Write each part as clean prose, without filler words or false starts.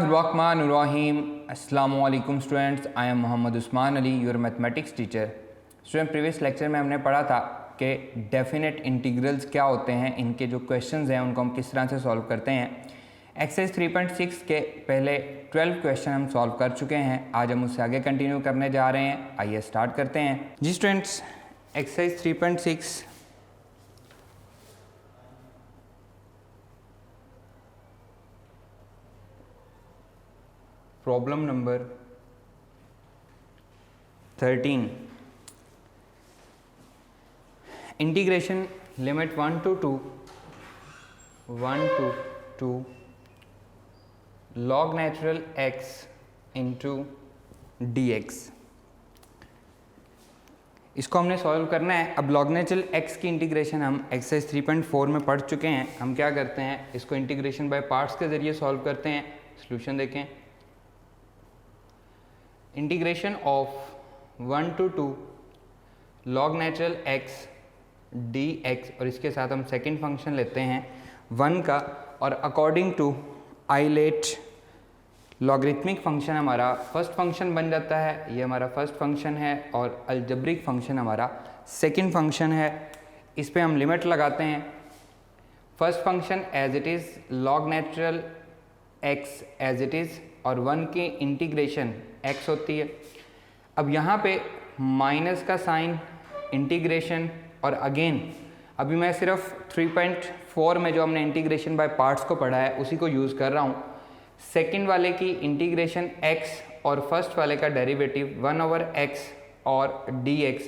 बिस्मिल्लाहिर्रहमानिर्रहीम। अस्सलामु अलैकुम students, I am Mohammad Usman Ali, your mathematics teacher. Student, previous lecture में हमने पढ़ा था कि डेफिनेट इंटीग्रल्स क्या होते हैं, इनके जो क्वेश्चंस हैं उनको हम किस तरह से सॉल्व करते हैं। एक्सरसाइज 3.6 के पहले 12 क्वेश्चन हम सॉल्व कर चुके हैं। आज हम उससे आगे कंटिन्यू करने जा रहे हैं। आइए स्टार्ट करते हैं। जी students, exercise 3.6 problem number 13, integration limit 1 to 2 log natural x into dx। इसको हमने सॉल्व करना है। अब log natural x की इंटीग्रेशन हम एक्सरसाइज 3.4 में पढ़ चुके हैं। हम क्या करते हैं, इसको इंटीग्रेशन बाय पार्ट्स के ज़रिए सॉल्व करते हैं। सॉल्यूशन देखें। Integration of 1 to 2 log natural x dx, और इसके साथ हम सेकंड फंक्शन लेते हैं 1 का, और according to ILATE logarithmic function हमारा फर्स्ट फंक्शन बन जाता है। ये हमारा फर्स्ट फंक्शन है और अलजेब्रिक फंक्शन हमारा सेकंड फंक्शन है। इस पे हम लिमिट लगाते हैं। First function as it is log natural x as it is, और 1 की इंटीग्रेशन x होती है। अब यहाँ पे माइनस का साइन, इंटीग्रेशन, और अगेन अभी मैं सिर्फ 3.4 में जो हमने इंटीग्रेशन बाय पार्ट्स को पढ़ा है उसी को यूज़ कर रहा हूँ। सेकंड वाले की इंटीग्रेशन x और फर्स्ट वाले का डेरिवेटिव 1/x और dx।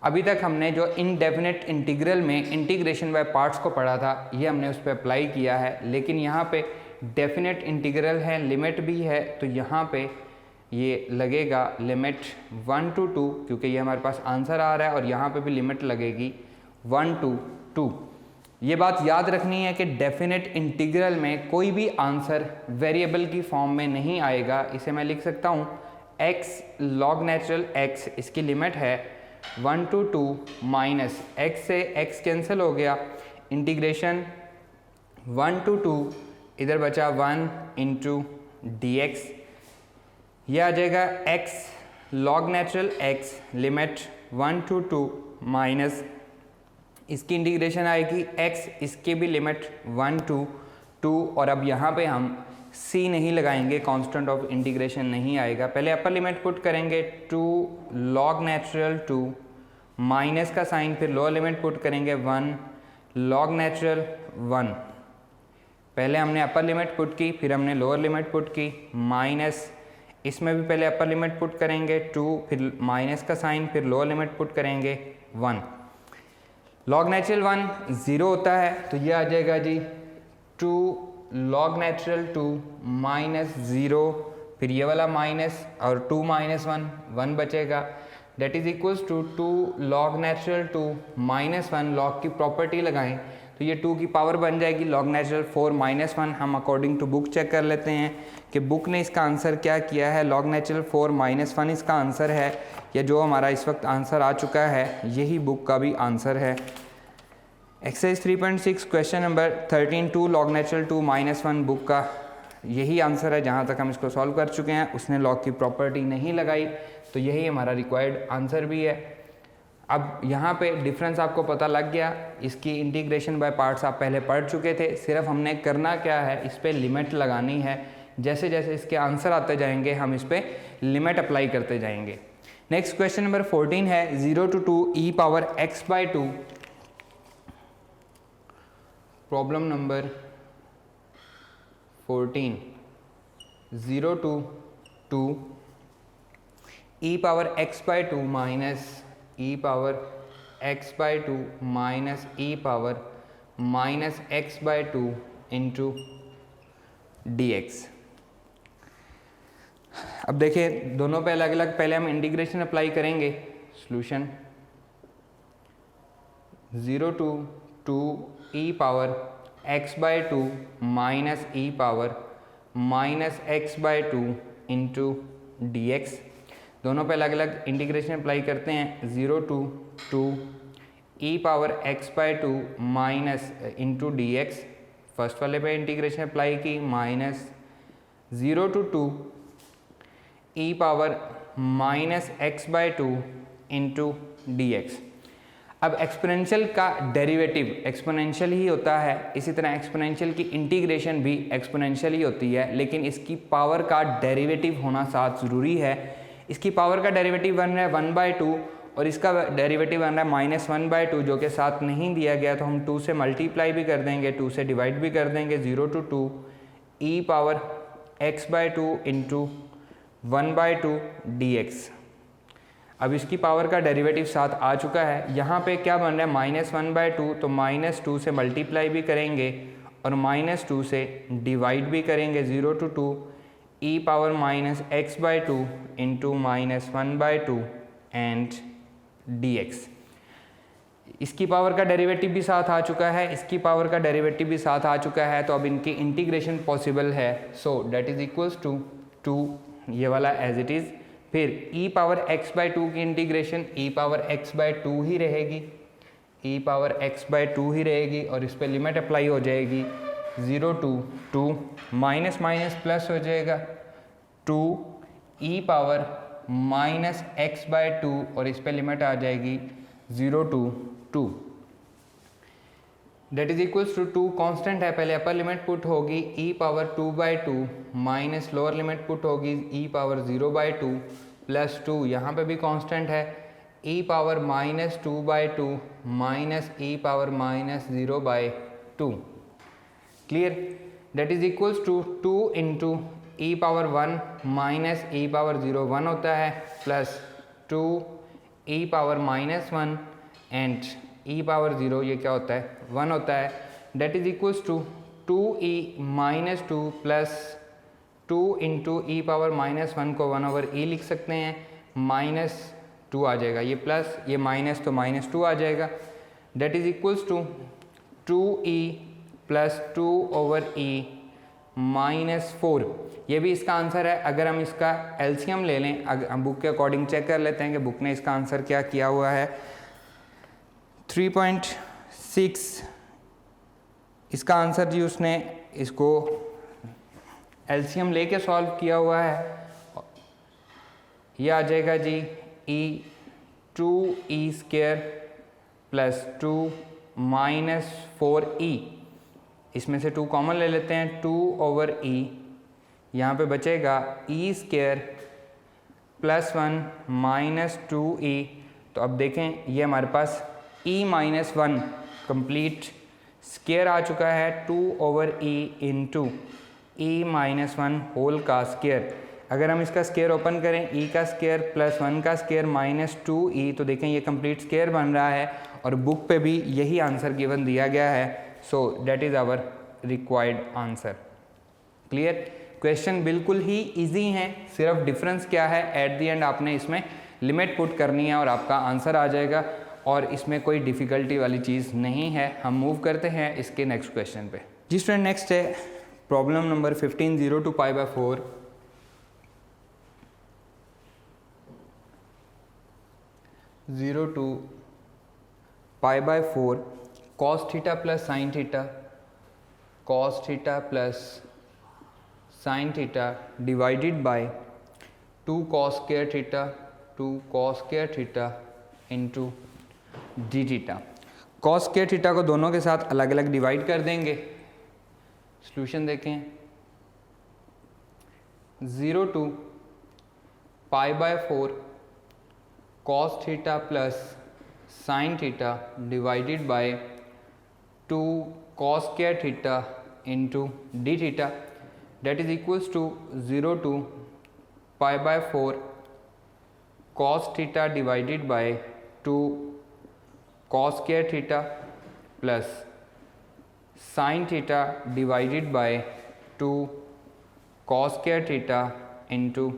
अभी तक हमने जो इनडेफिनेट इंटीग्रल में इंटीग्रेशन बाय पार्ट्स को पढ़ा था, ये हमने उस पर अप्लाई किया है। लेकिन यहाँ पे डेफिनेट इंटीग्रल है, लिमिट भी है, तो यहाँ पे ये लगेगा लिमिट 1 to 2, क्योंकि ये हमारे पास आंसर आ रहा है, और यहाँ पे भी लिमिट लगेगी 1 to 2। ये बात याद रखनी है कि डेफिनेट इंटीग्रल में कोई भी आंसर वेरिएबल की फॉर्म में नहीं आएगा। इसे मैं लिख सकता हूँ x log natural x, इसकी लिमिट है 1 to 2 माइनस x से x कैंसिल हो गया, इंटीग्रेशन 1 to 2, इधर बचा 1 into dx। ये आ जाएगा x log natural x limit 1 to 2 minus इसकी इंटीग्रेशन आएगी x, इसकी भी लिमिट 1 to 2, और अब यहाँ पे हम c नहीं लगाएंगे, कांस्टेंट ऑफ इंटीग्रेशन नहीं आएगा। पहले अपर लिमिट पुट करेंगे 2 log natural 2 माइनस का साइन, फिर लोअर लिमिट पुट करेंगे 1 log natural 1। पहले हमने अपर लिमिट पुट की, फिर हमने लोअर लिमिट पुट की, माइनस इसमें भी पहले अपर लिमिट पुट करेंगे 2, फिर माइनस का साइन, फिर लोअर लिमिट पुट करेंगे 1। log natural 1 0 होता है, तो ये आ जाएगा जी 2 log natural 2 माइनस 0, फिर ये वाला माइनस, और 2 माइनस 1 बचेगा, that is equals to 2 log natural 2 minus 1। log की प्रॉपर्टी लगाएं तो ये 2 की पावर बन जाएगी log natural 4 माइनस 1। हम अकॉर्डिंग टू बुक चेक कर लेते हैं कि बुक ने इसका आंसर क्या किया है। log natural 4 माइनस 1 इसका आंसर है, या जो हमारा इस वक्त आंसर आ चुका है यही बुक का भी आंसर है। Exercise 3.6 question number 13, 2 log natural 2 minus 1 book का यही आंसर है। जहाँ तक हम इसको सॉल्व कर चुके हैं, उसने log की प्रॉपर्टी नहीं लगाई, तो यही हमारा रिक्वायर्ड आंसर भी है। अब यहाँ पे डिफरेंस आपको पता लग गया। इसकी इंटीग्रेशन बाय पार्ट्स आप पहले पढ़ चुके थे। सिर्फ हमने करना क्या है, इस पर लिमिट लगानी है। जैसे जैसे इसके आंसर आते जाएंगे हम इस पर लिमिट अप्लाई करते जाएंगे। नेक्स्ट क्वेश्चन नंबर 14 है 0 to 2 e⁻x/2। Problem number 14, 0 to 2 e⁻x/2 minus e⁻x/2 minus e⁻x/2 into dx। अब देखिए दोनों पे अलग अलग, पहले हम इंटीग्रेशन अप्लाई करेंगे। Solution 0 to 2 e⁻x/2 minus e⁻x/2 into dx। दोनों पे अलग अलग इंटीग्रेशन अप्लाई करते हैं। 0 to 2 e⁻x/2 minus into dx। First वाले पे इंटीग्रेशन अप्लाई की, minus 0 to 2 e power minus x by two into D x. अब एक्सपोनेंशियल का डेरिवेटिव एक्सपोनेंशियल ही होता है, इसी तरह एक्सपोनेंशियल की इंटीग्रेशन भी एक्सपोनेंशियल ही होती है, लेकिन इसकी पावर का डेरिवेटिव होना साथ ज़रूरी है। इसकी पावर का डेरिवेटिव बन रहा है 1/2 और इसका डेरिवेटिव बन रहा है -1/2, जो कि साथ नहीं दिया गया, तो हम 2 से मल्टीप्लाई भी कर देंगे, 2 से डिवाइड भी कर देंगे। 0 to 2 e power x/2 into 1/2 dx। अब इसकी पावर का डेरिवेटिव साथ आ चुका है। यहाँ पे क्या बन रहा है -1/2, तो -2 से मल्टीप्लाई भी करेंगे और -2 से डिवाइड भी करेंगे। 0 to 2 e power -x/2 into -1/2 and dx। इसकी पावर का डेरिवेटिव भी साथ आ चुका है, इसकी पावर का डेरिवेटिव भी साथ आ चुका है, तो अब इनकी इंटीग्रेशन पॉसिबल है। सो डेट इज इक्वल्स टू 2 ये वाला एज इट इज़। फिर e पावर x/2 की इंटीग्रेशन e पावर x/2 ही रहेगी, e पावर x/2 ही रहेगी और इस पर लिमिट अप्लाई हो जाएगी। 0 to 2 माइनस माइनस प्लस हो जाएगा 2 e पावर -x/2 और इस पर लिमिट आ जाएगी 0 to 2। That is equals to 2 constant है, पहले अपर लिमिट पुट होगी e power 2/2 minus lower limit put होगी e पावर 0/2 प्लस 2, यहाँ पे भी कांस्टेंट है e power -2/2 minus e power -0/2। Clear? That is equals to 2 into e power 1 minus e power 0 1 होता है, plus 2 e power -1 and e power 0 ये क्या होता है 1 होता है। That is equals to 2e -2 plus 2 into E power -1 को 1/e लिख सकते हैं, -2 आ जाएगा, ये प्लस ये माइनस तो -2 आ जाएगा। That is equals to 2e plus 2/e -4। ये भी इसका आंसर है। अगर हम इसका एलसीएम ले लें, हम बुक के अकॉर्डिंग चेक कर लेते हैं कि बुक ने इसका आंसर क्या किया हुआ है। 3.6 इसका आंसर जी, उसने इसको एलसीएम लेके सॉल्व किया हुआ है। ये आ जाएगा जी e 2e² प्लस 2 -4e, इसमें से 2 कॉमन ले लेते हैं, 2/e, यहाँ पे बचेगा e² प्लस 1 -2e। तो अब देखें ये हमारे पास e-1 कंप्लीट स्क्वायर आ चुका है 2/e इंटू e-1 होल का स्क्वायर। अगर हम इसका स्क्वायर ओपन करें e का स्क्वायर प्लस 1 का स्क्वायर -2e, तो देखें ये कंप्लीट स्क्वायर बन रहा है और बुक पे भी यही आंसर गिवन दिया गया है। So that is our required answer. Clear? Question बिल्कुल ही इजी हैं, सिर्फ डिफरेंस क्या है एट द एंड आपने इसमें लिमिट पुट करनी है और आपका आंसर आ जाएगा, और इसमें कोई डिफ़िकल्टी वाली चीज़ नहीं है। हम मूव करते हैं इसके नेक्स्ट क्वेश्चन पे। जी स्टूडेंट, नेक्स्ट है problem number 15, 0 to π/4। 0 to π/4 cos theta plus sine theta, cos theta plus sine theta divided by 2 cos square theta, 2 cos square theta into D theta. cos square theta को दोनों के साथ अलग अलग divide कर देंगे। Solution देखें। 0 to π/4 cos theta plus sine theta divided by 2 cos square theta into D theta, that is equals to 0 to π/4 cos theta divided by 2 cos square theta plus sine theta divided by 2 cos square theta into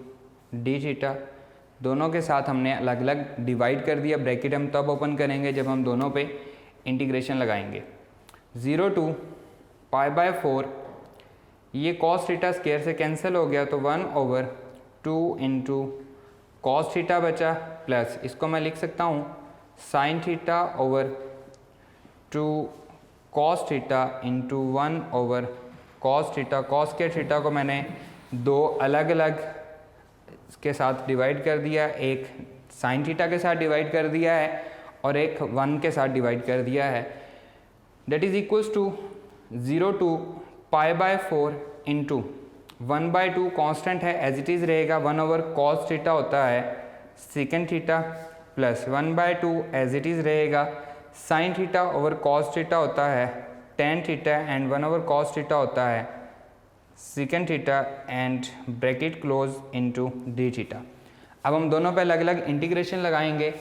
D theta. दोनों के साथ हमने अलग अलग divide कर दिया। Bracket हम तब ओपन करेंगे जब हम दोनों पे इंटीग्रेशन लगाएंगे। 0 to π/4 ये cos थीटा स्क्वायर से कैंसिल हो गया, तो 1/2 इंटू cos थीटा बचा, प्लस इसको मैं लिख सकता हूँ sign theta over 2 cos theta into 1/cos theta. cos square theta को मैंने दो अलग अलग के साथ डिवाइड कर दिया, एक साइन थीटा के साथ डिवाइड कर दिया है और एक 1 के साथ डिवाइड कर दिया है। That is equals to 0 to π/4 into 1/2 constant है एज इट इज़ रहेगा, 1/cos थीटा होता है secant theta, plus 1/2 as it is रहेगा sine theta over cos theta होता है tan theta, and 1/cos theta होता है secant theta, and bracket close into D theta. अब हम दोनों पे अलग अलग इंटीग्रेशन लगाएंगे।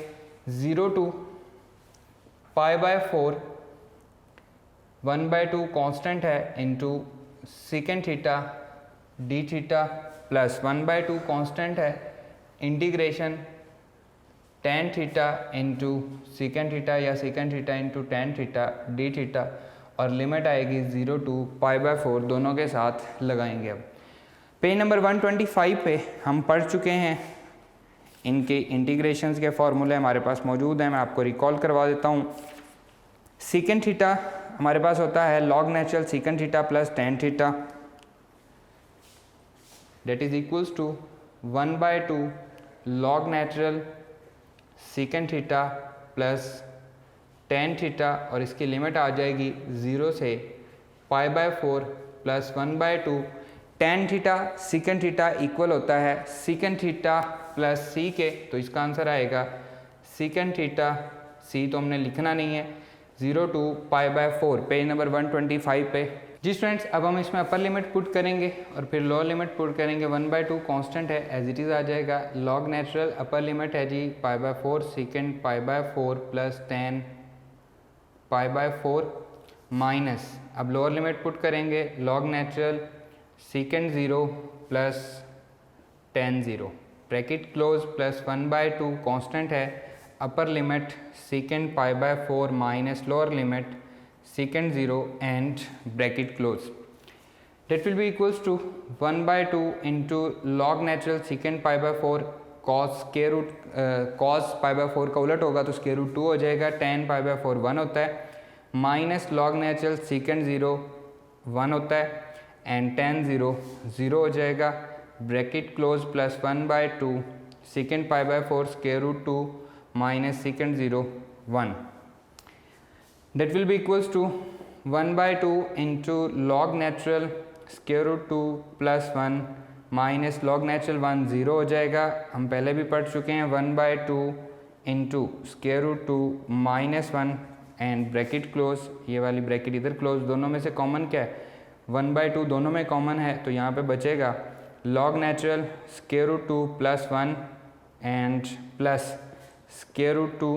0 टू π/4 1/2 कांस्टेंट है into secant theta D theta, plus 1/2 constant है integration tan theta into secant theta या secant theta into tan theta D theta, और लिमिट आएगी 0 टू π/4, दोनों के साथ लगाएंगे। अब पेज नंबर 125 पे हम पढ़ चुके हैं, इनके इंटीग्रेशंस के फॉर्मूले हमारे पास मौजूद हैं, मैं आपको रिकॉल करवा देता हूँ। सेकेंड थीटा हमारे पास होता है log natural secant theta plus tan theta, that is equals to 1/2 log natural secant theta plus tan theta, और इसकी लिमिट आ जाएगी 0 से π/4 plus 1/2 tan theta secant theta equal होता है सेकेंड थीटा प्लस सी के, तो इसका आंसर आएगा सेकेंड थीटा, सी तो हमने लिखना नहीं है, 0 टू π/4, पेज नंबर 125 पे। जी स्टूडेंट्स, अब हम इसमें अपर लिमिट पुट करेंगे और फिर लोअर लिमिट पुट करेंगे। 1/2 कांस्टेंट है एज इट इज़ आ जाएगा, लॉग नेचुरल अपर लिमिट है जी π/4 सेकेंड π/4 प्लस 10 π/4 माइनस, अब लोअर लिमिट पुट करेंगे log natural secant 0 plus 10 0 bracket close plus 1/2 constant है upper limit secant π/4 minus lower limit secant 0 and bracket close, that will be equals to 1/2 into log natural secant π/4 cos square root cos π/4 का उलट होगा तो square root 2 हो जाएगा, tan π/4 1 होता है, minus log natural secant 0 1 होता है एंड tan 0 0 हो जाएगा, bracket close plus 1/2 secant π/4 square root 2 minus secant 0 1, that will be equals to 1/2 into log natural square root 2 plus 1 minus log natural 1 0 हो जाएगा, हम पहले भी पढ़ चुके हैं, 1/2 into square root 2 minus 1 and bracket close, ये वाली ब्रैकेट इधर क्लोज, दोनों में से कॉमन क्या है 1/2 दोनों में कॉमन है, तो यहाँ पे बचेगा log natural square root 2 plus 1 and plus square root 2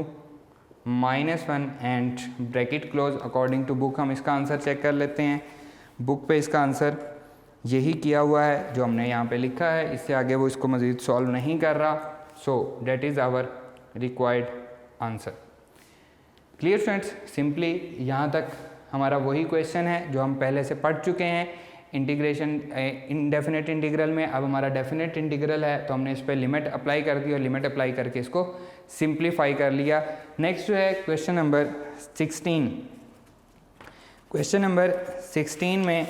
-1 and bracket close. According to book हम इसका आंसर चेक कर लेते हैं, बुक पे इसका आंसर यही किया हुआ है जो हमने यहाँ पे लिखा है, इससे आगे वो इसको मज़ीद सॉल्व नहीं कर रहा, so that is our required answer. Clear students, simply यहाँ तक हमारा वही क्वेश्चन है जो हम पहले से पढ़ चुके हैं इंटीग्रेशन इनडेफिनेट इंटीग्रल में। अब हमारा डेफिनेट इंटीग्रल है तो हमने इस पर लिमिट अप्लाई कर दी और लिमिट अप्लाई करके इसको सिंप्लीफाई कर लिया। नेक्स्ट जो है क्वेश्चन नंबर 16। क्वेश्चन नंबर 16 में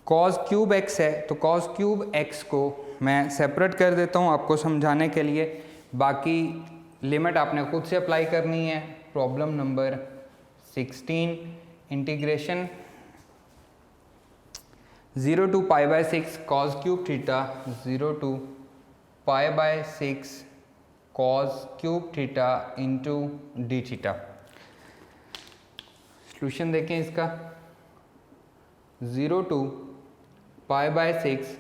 cos क्यूब x है, तो cos क्यूब x को मैं सेपरेट कर देता हूँ आपको समझाने के लिए, बाकी लिमिट आपने खुद से अप्लाई करनी है। Problem number 16, integration 0 to π/6 cos cube theta 0 to π/6 cos cube theta into D theta. Solution देखें इसका, 0 to π/6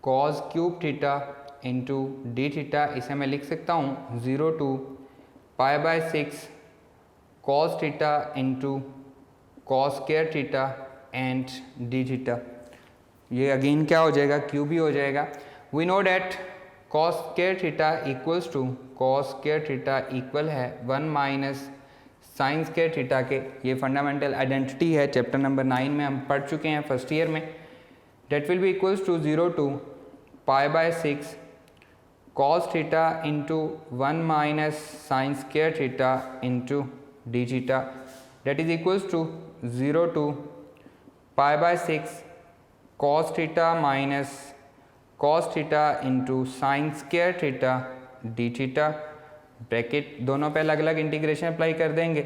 cos cube theta into D theta, इसे मैं लिख सकता हूँ 0 to π/6 cos theta into cos square theta and D theta. ये again क्या हो जाएगा, क्यूब ही हो जाएगा। We know that cos square theta equals to cos square theta equal है 1 माइनस साइन स्क्वायर थीटा के। ये फंडामेंटल आइडेंटिटी है, चैप्टर नंबर 9 में हम पढ़ चुके हैं फर्स्ट ईयर में। That will be equals to 0 to π/6 cos theta into 1 minus sine square theta into D theta. that is equals to 0 to pi by 6 cos theta minus cos theta into sin square theta d theta, bracket दोनों पे अलग अलग integration apply कर देंगे।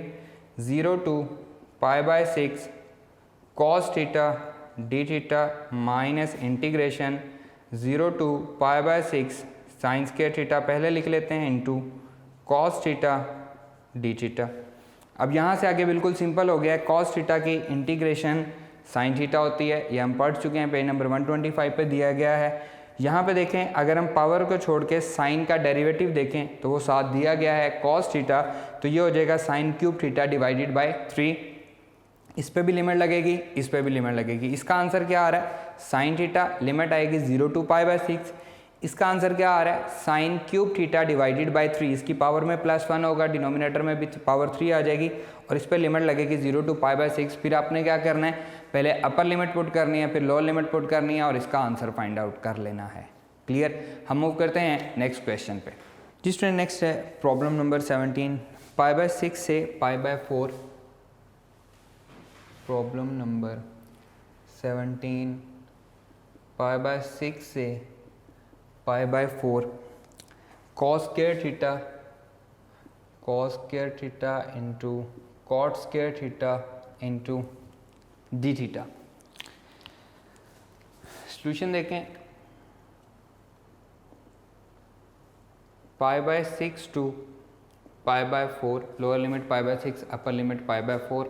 0 to pi by 6 cos theta d theta minus integration 0 to pi by 6 sin square theta पहले लिख लेते हैं into cos theta d theta। अब यहाँ से आगे बिल्कुल सिंपल हो गया है। cos थीटा की इंटीग्रेशन sin थीटा होती है, ये हम पढ़ चुके हैं, पेज नंबर 125 पे दिया गया है। यहाँ पे देखें, अगर हम पावर को छोड़ के साइन का डेरिवेटिव देखें तो वो साथ दिया गया है cos थीटा, तो ये हो जाएगा sin cube theta divided bye 3। इस पे भी लिमिट लगेगी, इस पे भी लिमिट लगेगी। इसका आंसर क्या आ रहा है? sin थीटा लिमिट आएगी 0 to pi by 6। इसका आंसर क्या आ रहा है? sin cube theta divided bye 3। इसकी पावर में +1 होगा, डिनोमिनेटर में भी पावर 3 आ जाएगी और इस पर लिमिट लगेगी 0 to pi by 6। फिर आपने क्या करना है? पहले अपर लिमिट पुट करनी है, फिर लोअर लिमिट पुट करनी है और इसका आंसर फाइंड आउट कर लेना है। क्लियर? हम मूव करते हैं नेक्स्ट क्वेश्चन पे। जी स्टूडेंट, नेक्स्ट है प्रॉब्लम नंबर 17, pi by 6 से pi by 4। Problem number 17, pi by 6 से pi by 4 cos square theta into cot square theta into d theta। Solution देखें, pi by 6 to pi by 4, lower limit pi by 6, upper limit pi by 4,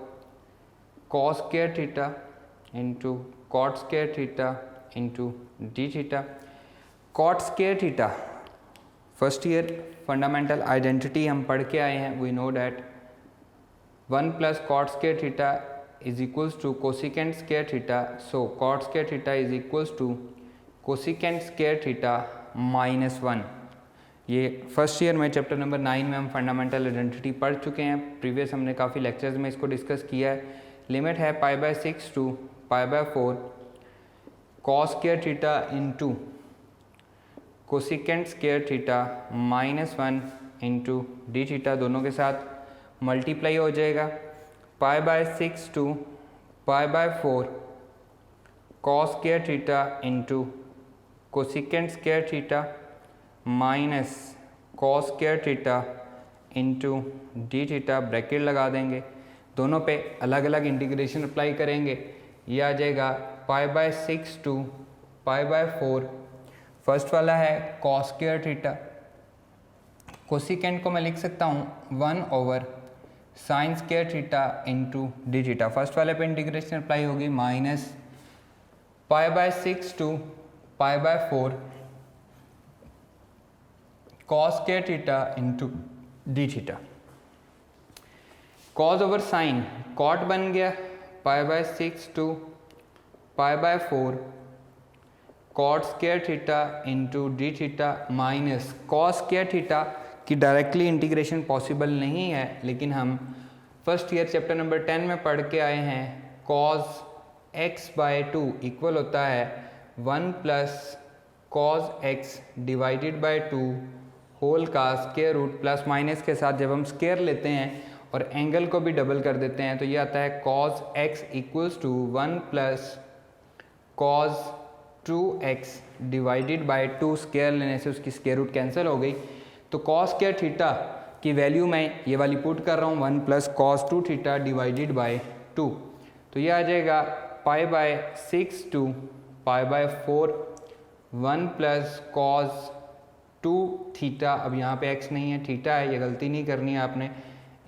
cos square theta into cot square theta into d theta। cot square theta first year fundamental identity हम पढ़ के आए हैं। We know that 1 plus cot square theta is equals to cosecant square theta, so cot square theta is equals to cosecant square theta minus 1। ये first year में chapter number 9 में हम fundamental identity पढ़ चुके हैं। प्रीवियस हमने काफ़ी lectures में इसको डिस्कस किया है। लिमिट है pi by 6 to pi by 4 cos square theta into cosecant square theta minus 1 into d theta, दोनों के साथ मल्टीप्लाई हो जाएगा। pi by 6 to pi by 4 cos square theta into cosecant square theta minus cos square theta into d theta, bracket लगा देंगे, दोनों पे अलग अलग इंटीग्रेशन अप्लाई करेंगे। ये आ जाएगा pi by 6 to pi by 4। First वाला है cos square theta, कोसिकेंट को मैं लिख सकता हूँ 1 over sin square theta into d theta। First वाले पे इंटीग्रेशन अप्लाई होगी, minus pi by 6 to pi by 4 cos square theta into d theta। cos over sin, cot बन गया pi by 6 to pi by 4 cot square theta into d theta minus cos square theta की directly integration possible नहीं है, लेकिन हम first year chapter number 10 में पढ़ के आए हैं cos x by 2 इक्वल होता है 1 plus cos x divided by 2 whole का स्क्वायर रूट, प्लस माइनस के साथ जब हम स्क्वायर लेते हैं और एंगल को भी डबल कर देते हैं तो ये आता है cos x equals to 1 plus cos 2x divided by 2, square लेने से उसकी स्क्वायर रूट कैंसिल हो गई। तो cos स्क्वायर थीटा की वैल्यू मैं ये वाली पुट कर रहा हूँ 1 plus cos 2 theta divided by 2, तो ये आ जाएगा pi by 6 to pi by 4 1 plus cos 2 theta, अब यहाँ पे x नहीं है थीटा है, ये गलती नहीं करनी है आपने,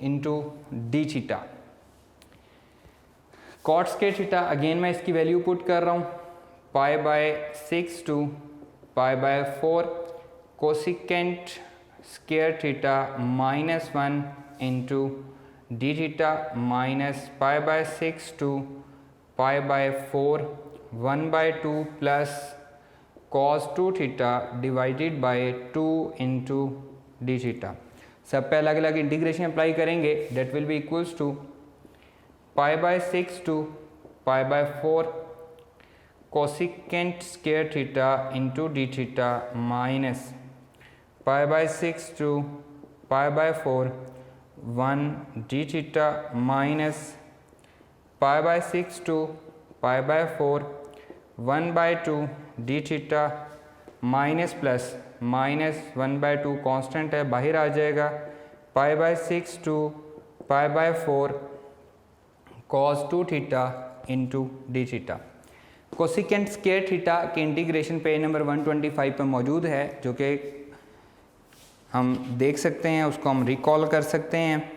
into D theta. cot square theta again मैं इसकी वैल्यू पुट कर रहा हूँ pi by 6 to pi by 4 cosecant square theta minus 1 into D theta minus pi by 6 to pi by 4 1 by 2 plus cos 2 theta divided by 2 into D theta. सब पे अलग अलग integration apply करेंगे, that will be equals to pi by 6 to pi by 4 cosecant square theta into D theta minus pi by 6 to pi by 4 1 d theta minus pi by 6 to pi by 4 1 by 2 d theta minus plus minus 1 by 2 constant है, बाहर आ जाएगा, pi by 6 to pi by 4 cos 2 theta into D theta. Cosecant square theta के integration page number 125 पर मौजूद है, जो कि हम देख सकते हैं, उसको हम रिकॉल कर सकते हैं।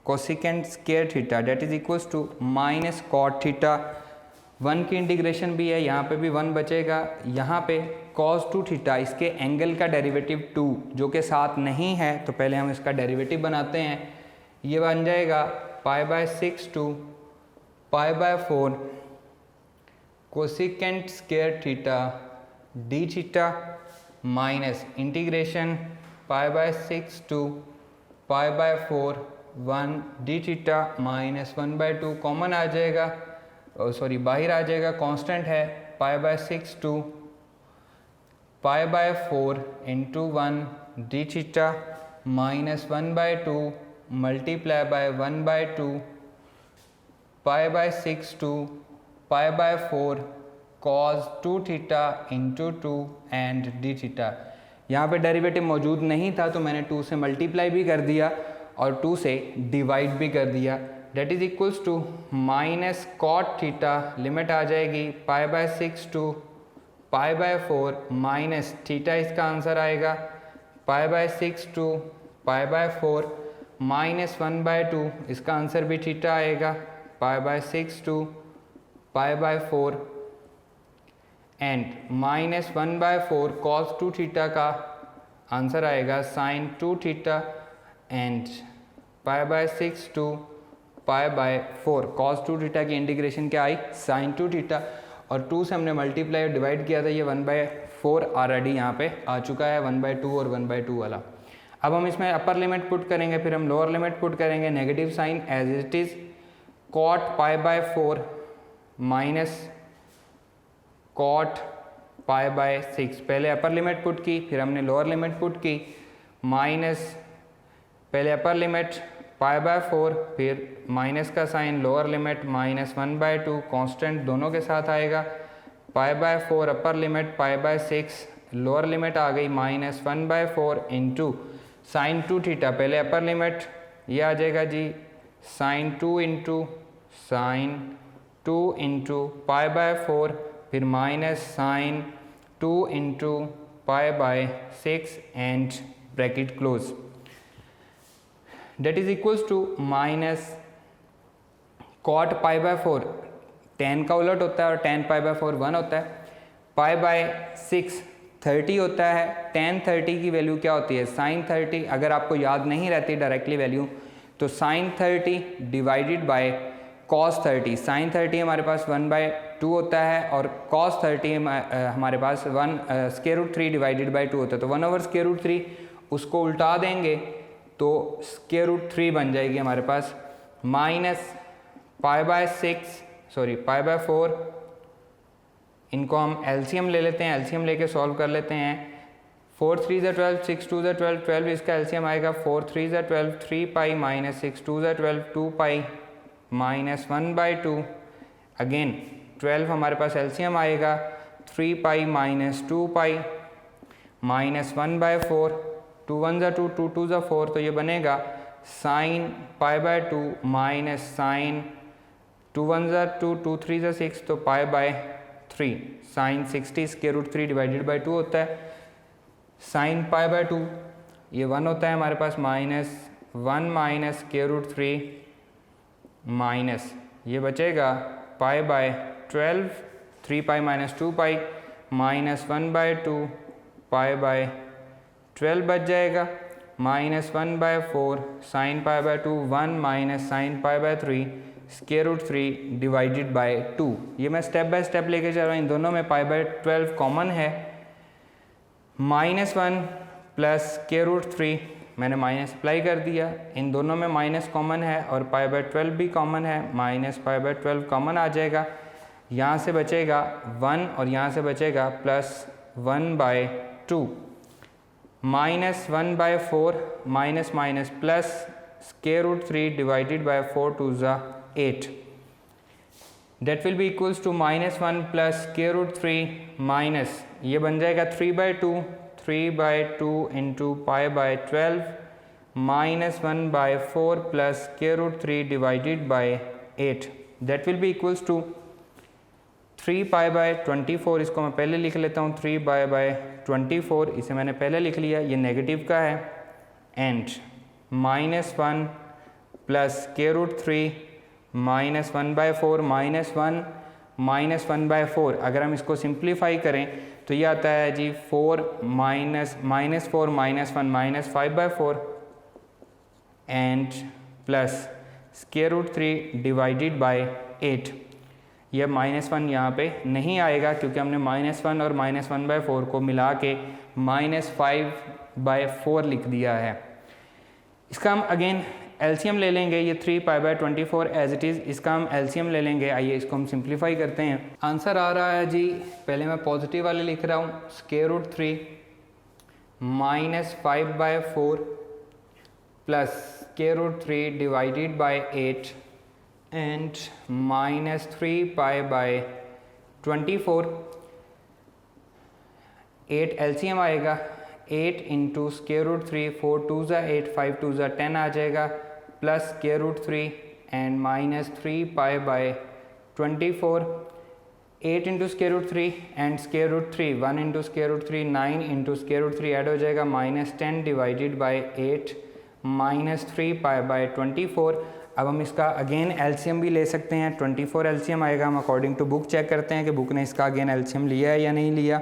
Cosecant square theta that is equals to minus cot theta, 1 की इंटीग्रेशन भी है, यहाँ पे भी 1 बचेगा, यहाँ पे cos 2 थीटा, इसके एंगल का डेरिवेटिव 2 जो कि साथ नहीं है, तो पहले हम इसका डेरिवेटिव बनाते हैं। ये बन जाएगा pi by 6 to pi by 4 cosecant square theta D theta minus integration pi by 6 to pi by 4 1 D theta minus 1 by 2 common आ जाएगा, सॉरी बाहर आ जाएगा, कांस्टेंट है, pi by 6 to pi by 4 into 1 D theta minus 1 by 2 multiply by 1 by 2 pi by 6 to pi by 4 cos 2 theta into 2 and D theta. यहाँ पे derivative मौजूद नहीं था, तो मैंने 2 से मल्टीप्लाई भी कर दिया और 2 से डिवाइड भी कर दिया, that is equals to minus cot theta, limit आ जाएगी pi by 6 to pi by 4 minus theta, इसका आंसर आएगा pi by 6 to pi by 4 minus 1 by 2, इसका आंसर भी थीटा आएगा, pi by 6 to pi by 4 and minus 1 by 4 cos 2 theta का answer आएगा sine 2 theta and pi by 6 to pi by 4 cos 2 theta की integration क्या आई, sign 2 theta, और 2 से हमने मल्टीप्लाई और डिवाइड किया था, ये 1 बाय 4 ऑलरेडी यहाँ पे आ चुका है, 1 बाय 2 और 1 बाय 2 वाला। अब हम इसमें अपर लिमिट पुट करेंगे, फिर हम लोअर लिमिट पुट करेंगे, negative sign as it is cot pi by 4 minus cot pi by 6, पहले अपर लिमिट पुट की, फिर हमने लोअर लिमिट पुट की, माइनस पहले अपर लिमिट पाई बाय 4, फिर माइनस का sign, lower limit minus 1 by 2 constant दोनों के साथ आएगा, pi by 4 upper limit pi by 6, lower limit आ गई minus 1 by 4 into sine 2 theta, पहले अपर लिमिट ये आ जाएगा जी साइन 2 इंटू पाई बाय 4, फिर minus sine 2 into pi by 6 and bracket close, that is equals to minus cot pi by 4, tan का उलट होता है और tan पाई बाय 4 1 होता है, पाई बाय 6 30 होता है, tan 30 की वैल्यू क्या होती है, साइन 30, अगर आपको याद नहीं रहती डायरेक्टली वैल्यू तो sine 30 divided by cos 30, sine 30 हमारे पास 1 बाय 2 होता है और cos 30 हमारे पास 1 स्क्वायर रूट 3 डिवाइडेड बाय 2 होता है, तो 1 ओवर स्क्वायर रूट 3 उसको उल्टा देंगे तो स्क्वायर रूट 3 बन जाएगी हमारे पास, माइनस पाई बाय 4, इनको हम एलसीएम ले लेते हैं, एलसीएम लेके सॉल्व कर लेते हैं, 4 3 ज़ा 12, 6 2 ज़ा 12, 12 इसका एलसीएम आएगा, 4 3 ज़ा 12, 3 पाई माइनस 6 2 ज़ा 12, 2 पाई माइनस 1 बाय 2, अगेन 12 हमारे पास एलसीएम आएगा, 3 pi minus 2 pi minus 1 by 4, 2 1 ज़ा 2, 2 2 ज़ा 4, तो ये बनेगा sine pi by 2 minus sine 2 1 ज़ा 2, 2 3 ज़ा 6, तो pi by 3, sine 60 square root 3 divided by 2 होता है, साइन पाई बाय 2 ये 1 होता है हमारे पास, minus 1 minus square root 3 minus ये बचेगा pi by 12, 3 pi minus 2 pi minus 1 by 2 pi by 12 बच जाएगा, minus 1 by 4 sine pi by 2, 1 minus sine pi by 3 square root 3 divided by 2, ये मैं स्टेप बाय स्टेप लेके चल रहा हूँ, इन दोनों में पाई बाय 12 कॉमन है, माइनस 1 प्लस स्क्वायर रूट 3 मैंने माइनस अप्लाई कर दिया, इन दोनों में माइनस कॉमन है और पाई बाय 12 भी कॉमन है, माइनस पाई बाय 12 कॉमन आ जाएगा, यहाँ से बचेगा 1 और यहाँ से बचेगा plus 1 by 2, minus 1 by 4 minus minus plus square root 3 divided by 4 टू ज़ा 8, that will be equals to -1 plus square root 3 minus ये बन जाएगा 3/2 into pi by 12 -1/4 plus square root 3 divided by 8, that will be equals to 3π/24। इसको मैं पहले लिख लेता हूँ 3π/24, इसे मैंने पहले लिख लिया, ये नेगेटिव का है, एंड -1 प्लस स्क्वायर रूट 3 -1/4 -1/4। अगर हम इसको सिंप्लीफाई करें तो ये आता है जी 4 -4 -1 -5/4 and plus square root 3 divided by 8। यह -1 यहाँ पे नहीं आएगा क्योंकि हमने -1 और -1/4 को मिला के -5/4 लिख दिया है। इसका हम अगेन एलसीएम ले लेंगे, ये 3π/24 एज इट इज़, इसका हम एलसीएम ले लेंगे। आइए इसको हम सिंप्लीफाई करते हैं। आंसर आ रहा है जी, पहले मैं पॉजिटिव वाले लिख रहा हूँ, square root 3 -5/4 plus square root 3 divided by 8 and -3π/24। 8 LCM आएगा, 8 इंटू स्क्वायर रूट 3, 4 2 ज़ा 8, 5 2 ज़ा 10 आ जाएगा, plus square root 3 and -3π/24। 8 into square root 3 and square root 3, 1 into square root 3 9 into square root 3 add हो जाएगा, -10 डिवाइडेड बाय 8 -3π/24। अब हम इसका अगेन एलसीएम भी ले सकते हैं, 24 एलसीएम आएगा। हम अकॉर्डिंग टू बुक चेक करते हैं कि बुक ने इसका अगेन एलसीएम लिया है या नहीं लिया।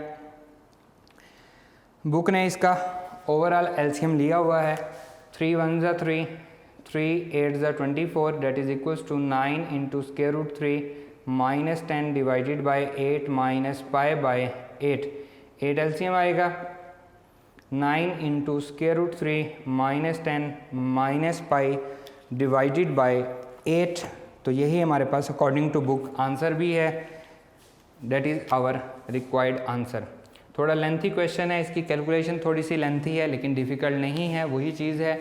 बुक ने इसका ओवरऑल एलसीएम लिया हुआ है, 3 1 ज़ा 3, 3 8 ज़ा 24, that is equals to 9 into square root 3 -10 divided by 8 -π/8। 8 LCM आएगा, 9 into square root 3 -10 -π divided by 8। तो यही हमारे पास अकॉर्डिंग टू बुक आंसर भी है, that is our required answer. थोड़ा लेंथी क्वेश्चन है, इसकी कैलकुलेशन थोड़ी सी लेंथी है लेकिन डिफ़िकल्ट नहीं है, वही चीज़ है।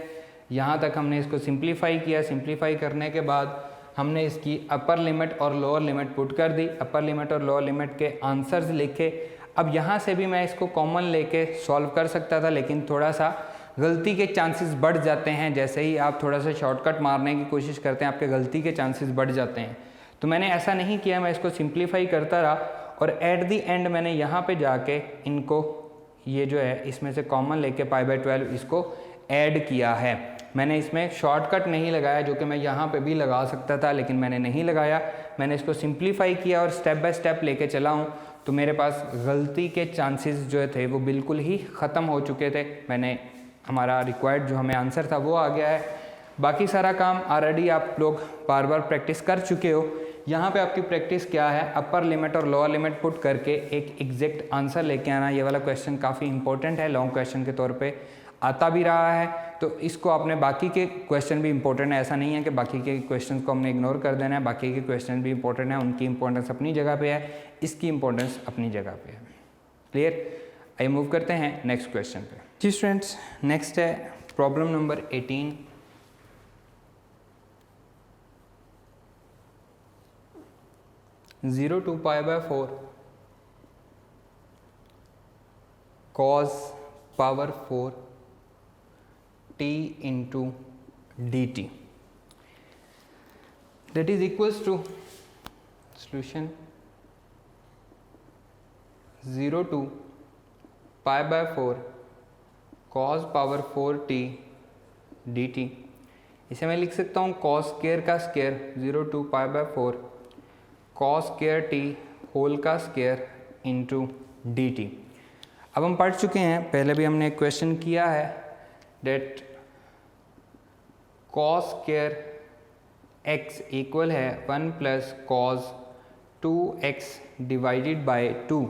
यहाँ तक हमने इसको सिंप्लीफाई किया, सिंप्लीफाई करने के बाद हमने इसकी अपर लिमिट और लोअर लिमिट पुट कर दी, अपर लिमिट और लोअर लिमिट के आंसर्स लिखे। अब यहाँ से भी मैं इसको कॉमन लेके सॉल्व कर सकता था, लेकिन थोड़ा सा गलती के चांसेस बढ़ जाते हैं। जैसे ही आप थोड़ा सा शॉर्टकट मारने की कोशिश करते हैं, आपके गलती के चांसेस बढ़ जाते हैं। तो मैंने ऐसा नहीं किया, मैं इसको सिंप्लीफाई करता रहा और एट दी एंड मैंने यहाँ पे जाके इनको ये जो है इसमें से कॉमन लेके π/12 इसको ऐड किया है। मैंने इसमें शॉर्टकट नहीं लगाया, जो कि मैं यहाँ पे भी लगा सकता था लेकिन मैंने नहीं लगाया। मैंने इसको सिंप्लीफाई किया और स्टेप बाय स्टेप लेके चला हूँ, तो मेरे पास गलती के चांसेस जो थे वो बिल्कुल ही ख़त्म हो चुके थे। मैंने हमारा रिक्वायर्ड जो हमें आंसर था वो आ गया है। बाकी सारा काम ऑलरेडी आप लोग बार बार प्रैक्टिस कर चुके हो। यहाँ पे आपकी प्रैक्टिस क्या है, अपर लिमिट और लोअर लिमिट पुट करके एक एग्जैक्ट आंसर लेके आना। ये वाला क्वेश्चन काफ़ी इंपॉर्टेंट है, लॉन्ग क्वेश्चन के तौर पे आता भी रहा है, तो इसको आपने, बाकी के क्वेश्चन भी इंपॉर्टेंट है, ऐसा नहीं है कि बाकी के क्वेश्चन को हमने इग्नोर कर देना है। बाकी के क्वेश्चन भी इंपॉर्टेंट है, उनकी इंपॉर्टेंस अपनी जगह पे है, इसकी इंपॉर्टेंस अपनी जगह पे है। क्लियर? आइए मूव करते हैं नेक्स्ट क्वेश्चन पे। जी स्टूडेंट्स, नेक्स्ट है problem number 18। Zero to π/4 cos power 4 t into dt, that is equals to solution 0 to π/4 cos power 4 t dt। इसे मैं लिख सकता हूँ cos स्क्वायर का square 0 to π/4 cos square t whole का स्क्वायर इंटू dt। अब हम पढ़ चुके हैं, पहले भी हमने एक क्वेश्चन किया है, that cos square x equal है 1 plus cos 2x divided by 2।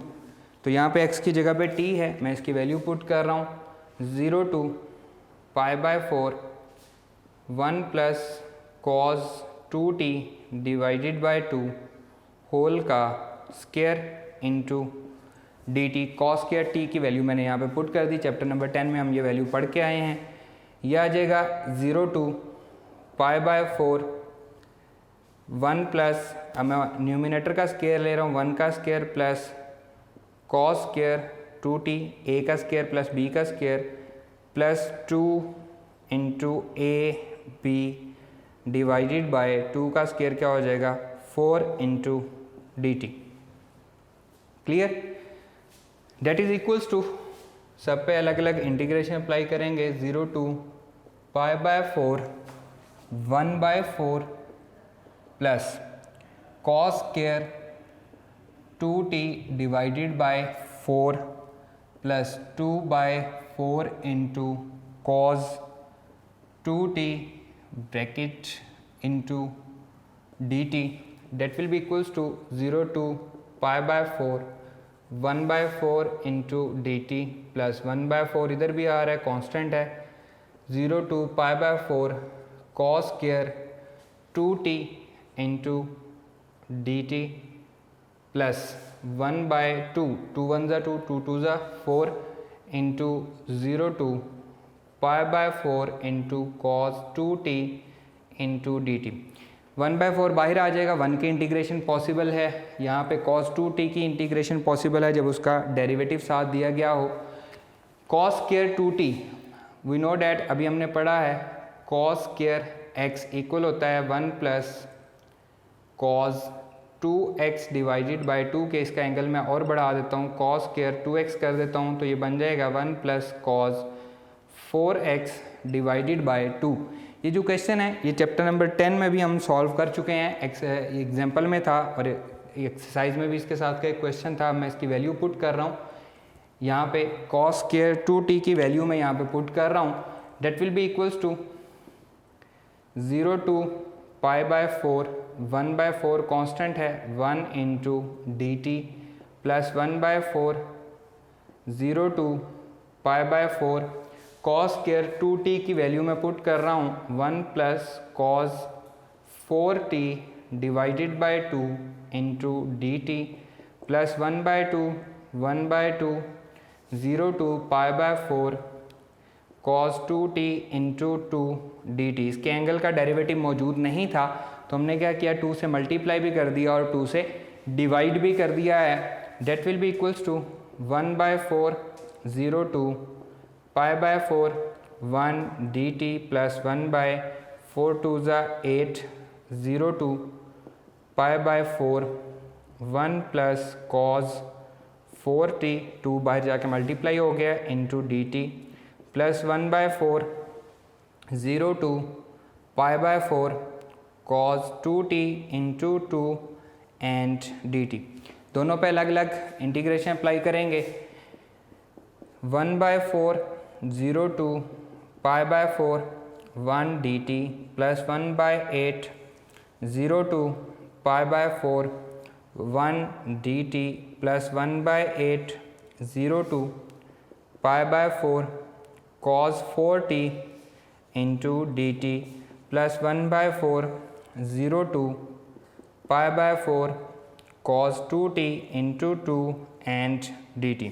तो यहाँ पे x की जगह पे t है, मैं इसकी वैल्यू पुट कर रहा हूँ 0 to π/4 1 plus cos 2t divided by 2 whole का square into dt। cos square t की वैल्यू मैंने यहाँ पे पुट कर दी, चैप्टर नंबर 10 में हम ये वैल्यू पढ़ के आए हैं। यह आ जाएगा 0 to पाई बाय 4 1 प्लस, अब मैं न्यूमिनेटर का स्क्वायर ले रहा हूँ, 1 का square plus cos square 2t, a का स्क्वायर प्लस b का square plus 2 into a b divided by 2 का स्क्वायर क्या हो जाएगा 4 into d t. Clear? That is equals to, सब पे अलग अलग इंटीग्रेशन अप्लाई करेंगे। 0 to pi by 4 1 by 4 plus cos square 2t divided by 4 plus 2 by 4 into cos 2t bracket into d T, that will be equals to 0 to pi by 4 1 by 4 into d t plus 1 by 4 इधर भी आ रहा है, constant है, 0 to pi by 4 cos square 2t into d t plus 1 by 2, 2 1 ज़ा 2, 2 2 ज़ा 4 into 0 to pi by 4 into cos 2t into d t. 1 by 4 बाहर आ जाएगा, 1 की इंटीग्रेशन पॉसिबल है, यहाँ पे cos 2t की इंटीग्रेशन पॉसिबल है जब उसका डेरिवेटिव साथ दिया गया हो। cos square 2t we know that, अभी हमने पढ़ा है cos स्क्वायर x इक्वल होता है 1 plus cos 2x divided by 2 के, इसका एंगल मैं और बढ़ा देता हूँ, cos स्क्वायर 2x कर देता हूँ तो ये बन जाएगा 1 plus cos 4x divided by 2। ये जो क्वेश्चन है ये चैप्टर नंबर 10 में भी हम सॉल्व कर चुके हैं, एग्जाम्पल में था और एक्सरसाइज में भी इसके साथ का एक क्वेश्चन था। मैं इसकी वैल्यू पुट कर रहा हूँ यहाँ पे, cos स्क्वायर 2t की वैल्यू मैं यहाँ पे पुट कर रहा हूँ, that will be equals to 0 to pi by 4 1 by 4 constant है 1 into d t plus 1 by 4 0 to pi by 4 cos square 2t की वैल्यू मैं पुट कर रहा हूँ 1 plus cos 4t divided by 2 into d t plus 1 by 2 1 by 2 0 to pi by 4 cos 2t into 2 d T. इसके angle का derivative मौजूद नहीं था तो हमने क्या किया, 2 से मल्टीप्लाई भी कर दिया और 2 से डिवाइड भी कर दिया है। That will be equals to 1 by 4 0 to pi by 4 1 d t plus 1 by 4 2 ज़ा 8 0 to pi by 4 1 plus cos 4t 2 बाहर जाके मल्टीप्लाई हो गया into d t plus 1 by 4 0 to pi by 4 cos 2t into 2 and d t. दोनों पे अलग अलग integration apply करेंगे। 1 by 4 0 to pi by 4 1 d t plus 1 by 8 0 to pi by 4 1 d t plus 1 by 8 0 to pi by 4 cos 4t into d t plus 1 by 4 0 to pi by 4 cos 2t into 2 and d t.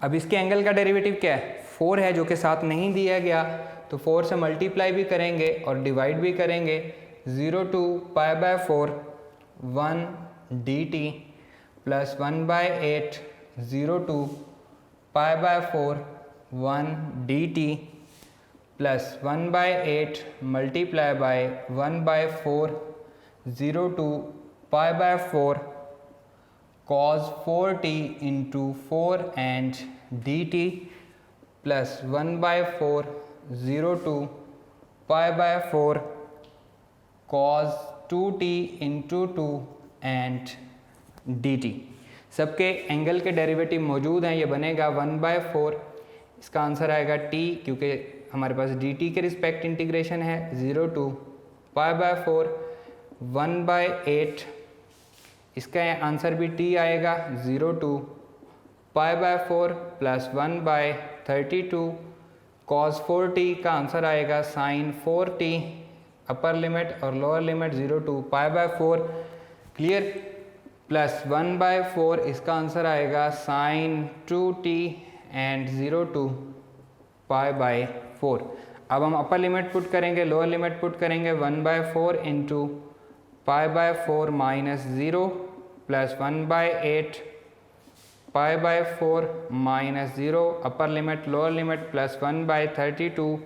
अब इसके angle का derivative क्या है, 4 है जो कि साथ नहीं दिया गया तो 4 से मल्टीप्लाई भी करेंगे और डिवाइड भी करेंगे। 0 to pi by 4 1 d t plus 1 by 8 0 to pi by 4 1 d t plus 1 by 8 multiply by 1 by 4 0 to pi by 4 cos 4t into 4 and d t plus 1 by 4 0 to pi by 4 cos 2t into 2 and d t. सबके angle के derivative मौजूद हैं, ये बनेगा 1 by 4, इसका answer आएगा t क्योंकि हमारे पास डी टी के रिस्पेक्ट इंटीग्रेशन है। 0 टू पाई बाय 4 1 बाय 8, इसका आंसर भी t आएगा। 0 to pi by 4 plus 1 by 32 cos 4t का आंसर आएगा साइन 4t, अपर लिमिट और lower limit 0 to pi by 4, clear, plus 1 by 4, इसका आंसर आएगा sine 2t and 0 to pi by 4। अब हम अपर लिमिट पुट करेंगे, lower limit put करेंगे 1/4 into π/4 minus 0 plus 1/8 π/4 minus 0, upper limit lower limit plus 1/32।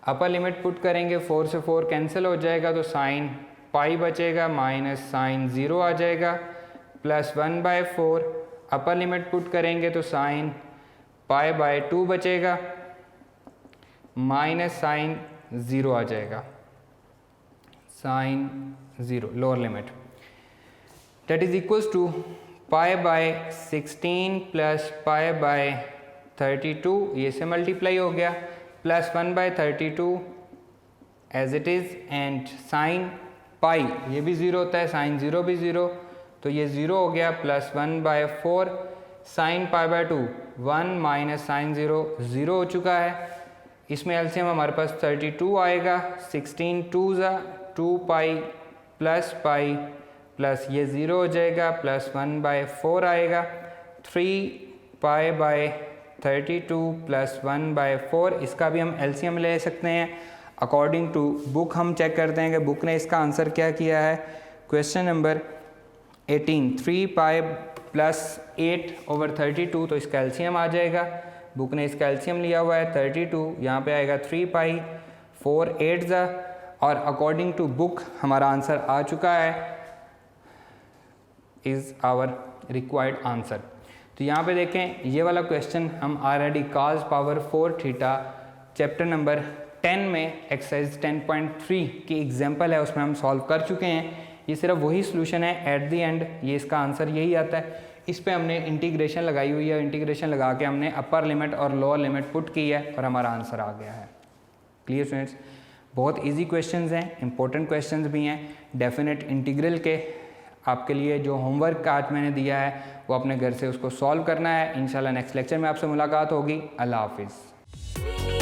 अपर limit put करेंगे 4 से 4 cancel हो जाएगा तो साइन पाई बचेगा माइनस साइन 0 आ जाएगा प्लस 1/4। अपर लिमिट पुट करेंगे तो साइन π/2 बचेगा माइनस साइन 0 आ जाएगा, sine 0 lower limit that is equals to π/16 plus π/32, ये से मल्टीप्लाई हो गया plus 1/32 as it is and sine pi ये भी 0 होता है, साइन 0 भी 0 तो ये 0 हो गया प्लस 1/4 साइन π/2 1 माइनस साइन 0 0 हो चुका है। इसमें एलसीएम हमारे पास 32 आएगा, 16 2 पाई प्लस ये 0 हो जाएगा प्लस 1/4 आएगा, 3π/32 प्लस 1/4। इसका भी हम एलसीएम ले सकते हैं। अकॉर्डिंग टू बुक हम चेक करते हैं कि बुक ने इसका आंसर क्या किया है। क्वेश्चन नंबर 18 3π प्लस 8/32 तो इसका एलसीएम आ जाएगा। बुक ने इसका एलसीएम लिया हुआ है 32, यहाँ पे आएगा 3π 4 8 और अकॉर्डिंग टू बुक हमारा आंसर आ चुका है, इज़ आवर रिक्वायर्ड आंसर। तो यहाँ पे देखें ये वाला क्वेश्चन हम already cos power 4 theta chapter number 10 में एक्सरसाइज 10.3 की एग्जाम्पल है, उसमें हम सॉल्व कर चुके हैं। ये सिर्फ वही सोल्यूशन है, एट द एंड ये इसका आंसर यही आता है। इस पे हमने इंटीग्रेशन लगाई हुई है, इंटीग्रेशन लगा के हमने अपर लिमिट और लोअर लिमिट पुट की है और हमारा आंसर आ गया है। क्लियर स्टूडेंट्स, बहुत इजी क्वेश्चंस हैं, इंपॉर्टेंट क्वेश्चंस भी हैं। डेफिनेट इंटीग्रल के आपके लिए जो होमवर्क आज मैंने दिया है वो अपने घर से उसको सॉल्व करना है। इंशाल्लाह नेक्स्ट लेक्चर में आपसे मुलाकात होगी। अल्लाह हाफिज़।